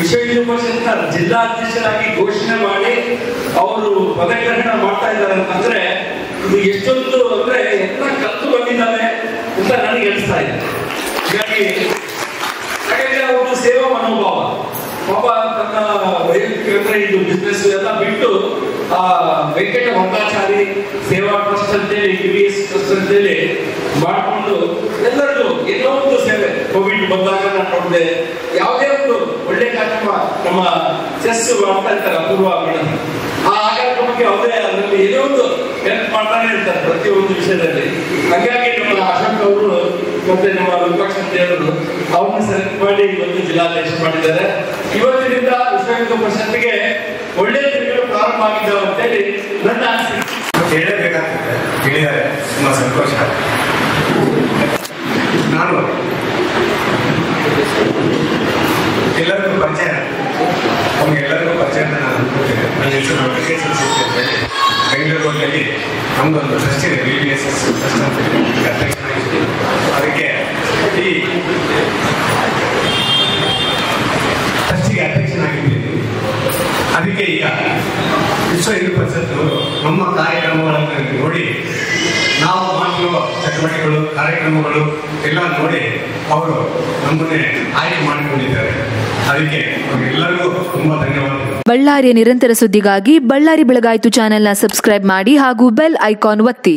ವಿಶ್ವ ಹಿಂದೂ ಪರಿಷತ್ನ ಜಿಲ್ಲಾಧ್ಯಕ್ಷರಾಗಿ ಘೋಷಣೆ ಮಾಡಿ ಅವರು ಪದಗ್ರಹಣ ಮಾಡ್ತಾ ಇದ್ದಾರೆ ಅಂತಂದ್ರೆ ಇದು ಎಷ್ಟೊಂದು ಅಂದ್ರೆ ಎಲ್ಲ ಕಲ್ತು ಬಂದಿದ್ದಾವೆ ಅಂತ ನನಗೆ ಅನಿಸ್ತಾ ಇದೆ. ಹೀಗಾಗಿ ಯಾಕಂದ್ರೆ ಅವರು ಸೇವಾ ಮನೋಭಾವ ಪಾಪ ತನ್ನ ವೈಯಕ್ತಿಕ ಇದು ಬಿಸ್ನೆಸ್ ಎಲ್ಲ ಬಿಟ್ಟು ಆ ವೆಂಕಟ ಹೊಂದಾಚಾರಿ ಸೇವಾ ಟ್ರಸ್ಟ್ ಅಂತೇಳಿ KVS ಟ್ರಸ್ಟ್ ಅಂತೇಳಿ ಮಾಡಿಕೊಂಡು ಎಲ್ಲರಿಗೂ ಏನೋ ಒಂದು ಸೇವೆ ಕೋವಿಡ್ ಬಂದಾಗ ನಾನು ನೋಡಿದೆ ಯಾವುದೇ ಒಂದು ಒಳ್ಳೆ ಕಾರ್ಯಕ್ರಮ ನಮ್ಮ ಚೆಸ್ ಮಾಡ್ತಾ ಇರ್ತಾರೆ ಅಪೂರ್ವ ಮೇಡಮ್ ಆ ಕಾರ್ಯಕ್ರಮಕ್ಕೆ ಯಾವುದೇ ಅದರಲ್ಲಿ ಏನೋ ಒಂದು ಹೆಲ್ಪ್ ಮಾಡ್ತಾನೆ ಇರ್ತಾರೆ ಪ್ರತಿಯೊಂದು ವಿಷಯದಲ್ಲಿ. ಹಾಗಾಗಿ ನಮ್ಮ ಅಶೋಕ್ ಅವರು ಮತ್ತೆ ನಮ್ಮ ವಿಪಕ್ಷ ದೇವರು ಅವ್ರನ್ನ ಸೆಲೆಕ್ಟ್ ಮಾಡಿ ಇವತ್ತು ಜಿಲ್ಲಾಧ್ಯಕ್ಷ ಮಾಡಿದ್ದಾರೆ. ಇವತ್ತಿನಿಂದ ವಿಶ್ವ ಹಿಂದೂ ಪರಿಷತ್ಗೆ ಒಳ್ಳೆಯ ದಿನಗಳು ಪ್ರಾರಂಭ ಆಗಿದ್ದಾವೆ ಅಂತೇಳಿ ನನ್ನ ಅನಿಸಿಕೆ. ಹೇಳಬೇಕಾಗ್ತದೆ, ಹೇಳಿದ್ದಾರೆ, ತುಂಬಾ ಸಂತೋಷ. ನಾನು ಎಲ್ಲರಿಗೂ ಪರಿಚಯ, ಅವ್ರಿಗೆಲ್ಲರಿಗೂ ಪರಿಚಯ ಅಂತ ನಾನು ಅನ್ಕೋತೇನೆ. ನನ್ನ ಹೆಸರು KCC ಅಂತೇಳಿ ಬೆಂಗಳೂರಿನಲ್ಲಿ ನಮ್ದೊಂದು ಟ್ರಸ್ಟ್ ಇದೆ, VVSS ಟ್ರಸ್ಟ್ ಅಂತ ಅಧ್ಯಕ್ಷನಾಗಿದ್ದೀನಿ. ಅದಕ್ಕೆ ಈ ಟ್ರಸ್ಟಿಗೆ ಅಧ್ಯಕ್ಷನಾಗಿದ್ದೀನಿ. ಅದಕ್ಕೆ ಈಗ ವಿಶ್ವ ಹಿಂದೂ ಪರಿಷತ್ತವರು ನಮ್ಮ ಕಾರ್ಯಕ್ರಮಗಳನ್ನು ನೋಡಿ, ನಾವು ಮಾಡುವ ಚಟುವಟಿಕೆಗಳು ಕಾರ್ಯಕ್ರಮಗಳು ಎಲ್ಲ ನೋಡಿ ಅವರು ನಮ್ಮನ್ನೇ ಆಯ್ಕೆ ಮಾಡಿಕೊಂಡಿದ್ದಾರೆ. ಅದಕ್ಕೆ ಎಲ್ಲರಿಗೂ ತುಂಬಾ ಧನ್ಯವಾದಗಳು. ಬಳ್ಳಾರಿಯ ನಿರಂತರ ಸುದ್ದಿಗಾಗಿ ಬಳ್ಳಾರಿ ಬೆಳಗಾಯಿತು ಚಾನೆಲ್ನ ಸಬ್ಸ್ಕ್ರೈಬ್ ಮಾಡಿ ಹಾಗೂ ಬೆಲ್ ಐಕಾನ್ ಒತ್ತಿ.